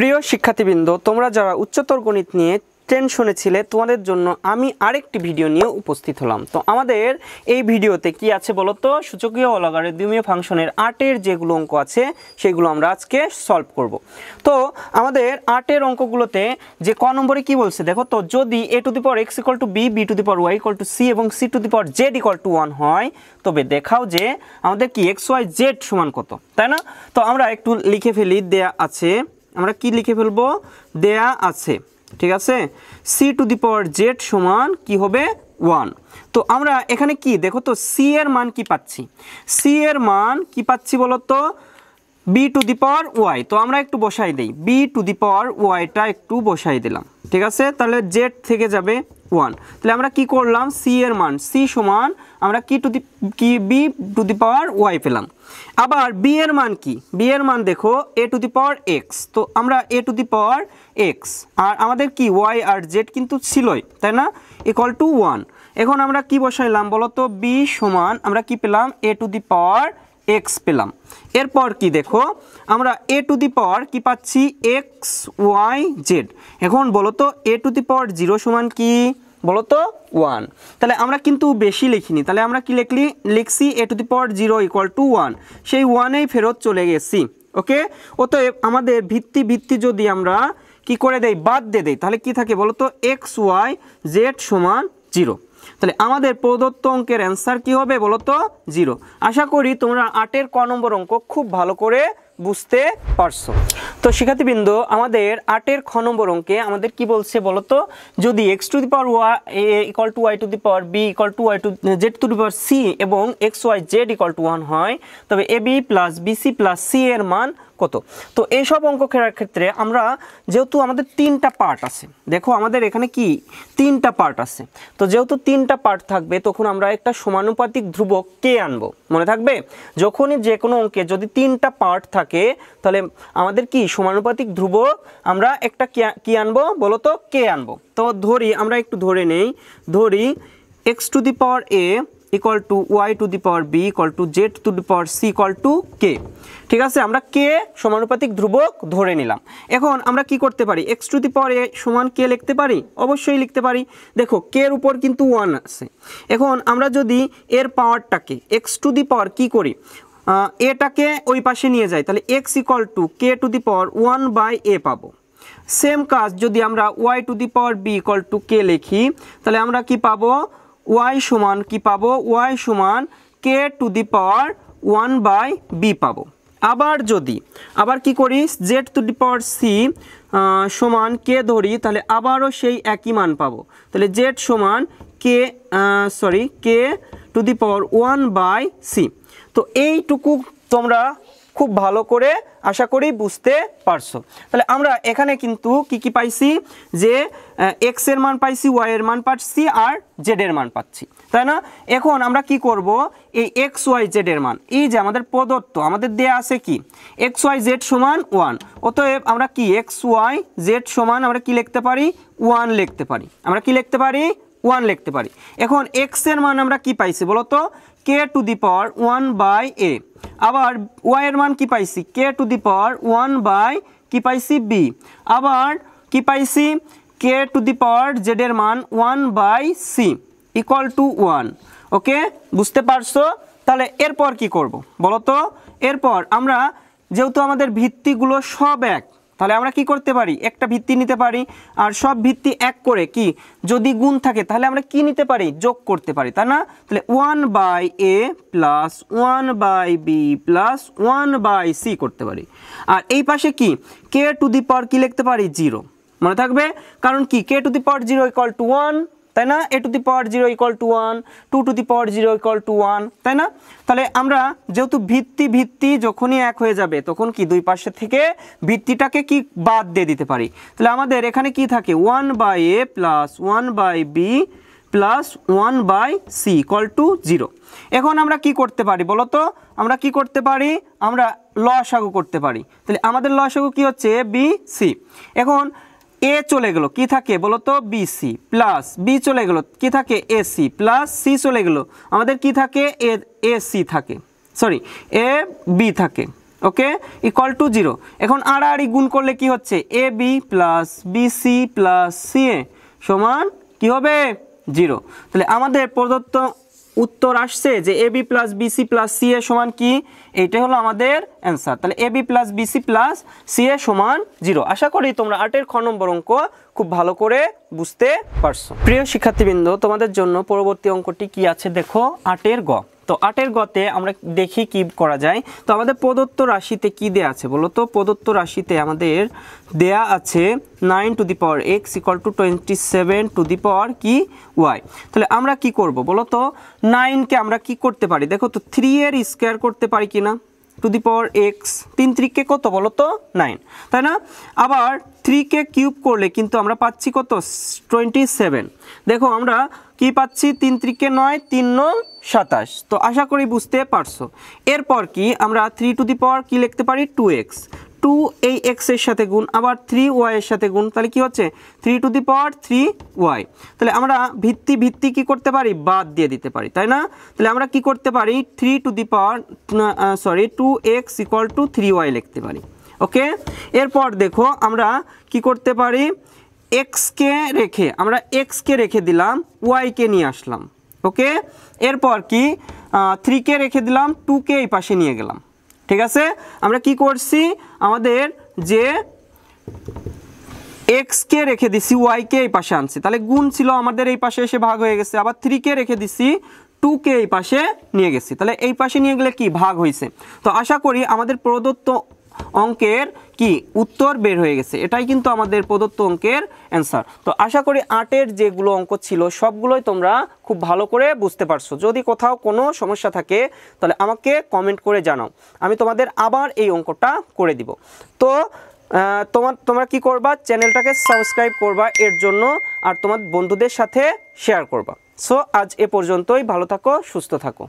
প্রিয় শিক্ষার্থীবৃন্দ, তোমরা যারা উচ্চতর গণিত নিয়ে টেনশনে ছিলে তোমাদের জন্য আমি আরেকটি ভিডিও নিয়ে উপস্থিত হলাম। তো আমাদের এই ভিডিওতে কি আছে বলো তো, সূচকীয় ও লগারিদমীয় ফাংশনের 8 যেগুলো অঙ্ক আছে সেগুলো আমরা আজকে সলভ করব। তো আমাদের 8 অঙ্কগুলোতে যে ক নম্বরে কি বলছে দেখো তো, যদি a to the power x equal two b, b two the power y equal two c এবং c two the power z equal to 1 হয়, তবে দেখাও যে আমাদের কি x y z সমান কত, তাই না? তো আমরা একটু লিখে ফেলি, দেয়া আছে, আমরা কি লিখে ফেলবো, দেয়া আছে, ঠিক আছে। c two the power z সমান কি হবে 1। তো আমরা এখানে কি দেখো তো, c এর মান কি পাচ্ছি, c এর মান কি পাচ্ছি বলো তো, b two the power y। তো আমরা একটু বসাই দেই, b টু দি পাওয়ার yটা একটু বসাই দিলাম, ঠিক আছে। তাহলে z থেকে যাবে 1। তাহলে আমরা কি করলাম, c এর মান c সমান আমরা b two the power y পেলাম। আবার b এর মান কি, b এর মান দেখো a to the power x। তো আমরা a to the power x আর আমাদের কি y আর z কিন্তু ছিলই, তাই না, ইকুয়াল টু 1। এখন আমরা কি বসাইলাম বলো তো, b সমান আমরা কি পেলাম, a to the power x পেলাম। এরপর কি দেখো, আমরা a টু দি পাওয়ার কি পাচ্ছি, x y z। এখন বলো তো a টু দি পাওয়ার 0 সমান কি বলো তো 1। তাহলে আমরা কিন্তু বেশি লিখিনি, তাহলে আমরা কি লিখছি a to the power 0 equal to 1, সেই 1এই ফেরত চলে গেছি। ওকে, অতএব আমাদের ভিত্তি যদি আমরা কি করে দেই, বাদ দিয়ে দেই, তাহলে কি থাকে বলো তো, x y z সমান 0। তাহলে আমাদের প্রদত্ত অঙ্কের অ্যান্সার কি হবে বলো তো, 0। আশা করি তোমরা 8 ক নম্বর অঙ্ক খুব ভালো করে বুঝতে পারছো। তো শিক্ষার্থীবৃন্দ, আমাদের 8 খ নম্বর অঙ্কে আমাদের কি বলছে বলো তো, যদি x to the power y equal to y to the power b equal to y to z to the power c এবং x y z equal to 1 হয়, তবে ab plus bc plus c এর মান কত। তো এইসব অঙ্ক খেলার ক্ষেত্রে আমরা যেহেতু আমাদের 3টা পার্ট আছে, দেখো আমাদের এখানে কি 3টা পার্ট আছে, তো যেহেতু 3টা পার্ট থাকবে তখন আমরা একটা সমানুপাতিক ধ্রুবক কে আনবো, মনে থাকবে। যখনই যে কোনো অঙ্কে যদি 3টা পার্ট থাকে তাহলে আমাদের কি সমানুপাতিক ধ্রুবক আমরা একটা কি আনবো বলো তো, কে আনবো। তো ধরি, আমরা একটু ধরে নেই, ধরি x to the power a equal to y to the power b equal two z to the power c equal to k, ঠিক আছে। আমরা কে সমানুপাতিক ধ্রুবক ধরে নিলাম। এখন আমরা কি করতে পারি, x to the power a সমান কে লিখতে পারি, অবশ্যই লিখতে পারি। দেখো কে এর উপর কিন্তু 1 আছে। এখন আমরা যদি এর পাওয়ারটাকে x টু দি পাওয়ার কি করি, এটাকে ওই পাশে নিয়ে যাই, তাহলে x equal to k to the power 1/a পাবো। সেম কাজ যদি আমরা y to the power b equal to k লিখি, তাহলে আমরা কি পাবো, y সমান কি পাবো, y সমান কে টু দি পাওয়ার 1/b পাবো। আবার কি করি, z to the power c সমান কে ধরি, তাহলে আবারও সেই একই মান পাবো। তাহলে z সমান কে টু দি পাওয়ার 1/c। তো এইটুকু তোমরা খুব ভালো করে আশা করি বুঝতে পারছো। তাহলে আমরা এখানে কিন্তু কি পাইছি, যে x এর মান পাইছি, y এর মান পাচ্ছি আর z এর মান পাচ্ছি, তাই না। এখন আমরা কি করব, এই x y z এর মান, এই যে আমাদের প্রদত্ত আমাদের দেয়া আছে কি x y z সমান 1, অতএব আমরা কি x y z সমান আমরা কি লিখতে পারি, 1 লিখতে পারি। আমরা কি লিখতে পারি, 1 লিখতে পারি। এখন x এর মান আমরা কি পাইছি বলো তো, কে টু দি পাওয়ার 1/a। আবার y এর মান কি পাইছি, কে টু দি পাওয়ার 1/ কি পাইছি b। আবার কি পাইছি, কে টু দি পাওয়ার z এর মান 1/c ইকুয়াল টু 1। ওকে, বুঝতে পারছো। তাহলে এরপর কি করব বলো তো, এরপর আমরা যেহেতু আমাদের ভিত্তিগুলো সব এক, তাহলে আমরা কি করতে পারি, একটা ভিত্তি নিতে পারি, আর সব ভিত্তি এক করে কি যদি গুণ থাকে তাহলে আমরা কি নিতে পারি, যোগ করতে পারি, তাই না। তাহলে 1/a plus 1/b plus 1/c করতে পারি। আর এই পাশে কি কে টু দি পাওয়ার কি লিখতে পারি, 0, মনে থাকবে, কারণ কি k to the power 0 equal to 1, তাই না। a to the power 0 equal to 1, 2 to the power 0 equal to 1, তাই না। তাহলে আমরা যেহেতু ভিত্তি যখনই এক হয়ে যাবে তখন কি দুই পাশে থেকে ভিত্তিটাকে কি বাদ দিয়ে দিতে পারি। তাহলে আমাদের এখানে কি থাকে, 1/a plus 1/b plus 1/c equal to 0। এখন আমরা কি করতে পারি বলো তো, আমরা কি করতে পারি, আমরা লসাগু করতে পারি। তাহলে আমাদের লসাগু কি হচ্ছে, a b c। এখন a চলে গেল, কি থাকে বলো তো, bc প্লাস b চলে গেল, কি থাকে ac প্লাস c চলে গেল, আমাদের কি থাকে ac থাকে, সরি a b থাকে, ওকে ইকুয়াল টু 0। এখন আড়াআড়ি গুণ করলে কি হচ্ছে A B plus BC plus CA সমান কি হবে 0। তাহলে আমাদের প্রদত্ত উত্তর আসছে যে A B plus BC plus CA সমান কি, এইটাই হলো আমাদের অ্যান্সার। তাহলে A B plus BC plus CA সমান 0। আশা করি তোমরা 8 খ নম্বর অঙ্ক খুব ভালো করে বুঝতে পারছো। প্রিয় শিক্ষার্থীবৃন্দ, তোমাদের জন্য পরবর্তী অঙ্কটি কি আছে দেখো, 8 গ। তো 8 গতে আমরা দেখি কি করা যায়। তো আমাদের প্রদত্ত রাশিতে কি দেয়া আছে বলো তো? প্রদত্ত রাশিতে আমাদের দেয়া আছে 9 to the power X equal to 27 to the power কি ওয়াই। তাহলে আমরা কি করব বলো তো? 9কে আমরা কি করতে পারি দেখো তো, 3 এর স্কোয়ার করতে পারি কিনা, টু দি পাওয়ার এক্স, 3 3কে কত বলো তো 9, তাই না? আবার 3কে কিউব করলে কিন্তু আমরা পাচ্ছি কত 27। দেখো আমরা কি পাচ্ছি, 3 3কে 9, 3 9 27। তো আশা করি বুঝতে পারছো। এরপর কি আমরা 3 টু দি পাওয়ার কি লিখতে পারি 2x, 2 এই x এর সাথে গুণ, আবার 3y এর সাথে গুণ, তাহলে কি হচ্ছে 3 টু দি পাওয়ার 3y। তাহলে আমরা ভিত্তি কি করতে পারি, বাদ দিয়ে দিতে পারি, তাই না? তাহলে আমরা কি করতে পারি 3 two the power 2x equal to 3y লিখতে পারি। ওকে, এরপর দেখো আমরা কি করতে পারি, আমরা x কে রেখে দিলাম, y কে নিয়ে আসলাম। ওকে, এরপর কি 3 কে রেখে দিলাম, 2 কে এই পাশে নিয়ে গেলাম। ঠিক আছে, আমরা কি করছি, আমাদের যে x কে রেখে দিছি, y কে এই পাশে আনছি, তাহলে গুণ ছিল আমাদের এই পাশে এসে ভাগ হয়ে গেছে। আবার 3 কে রেখে দিছি, 2 কে এই পাশে নিয়ে গেছি, তাহলে এই পাশে নিয়ে গেলে কি ভাগ হয়েছে। তো আশা করি আমাদের প্রদত্ত অঙ্কের কি উত্তর বের হয়ে গেছে। এটাই কিন্তু আমাদের প্রদত্ত অঙ্কের অ্যান্সার। তো আশা করি 8 যেগুলো অঙ্ক ছিল সবগুলোই তোমরা খুব ভালো করে বুঝতে পারছো। যদি কোথাও কোনো সমস্যা থাকে তাহলে আমাকে কমেন্ট করে জানাও, আমি তোমাদের আবার এই অঙ্কটা করে দিব। তো তোমরা কি করবা, চ্যানেলটাকে সাবস্ক্রাইব করবা এর জন্য, আর তোমার বন্ধুদের সাথে শেয়ার করবা। সো আজ এ পর্যন্তই, ভালো থাকো, সুস্থ থাকো।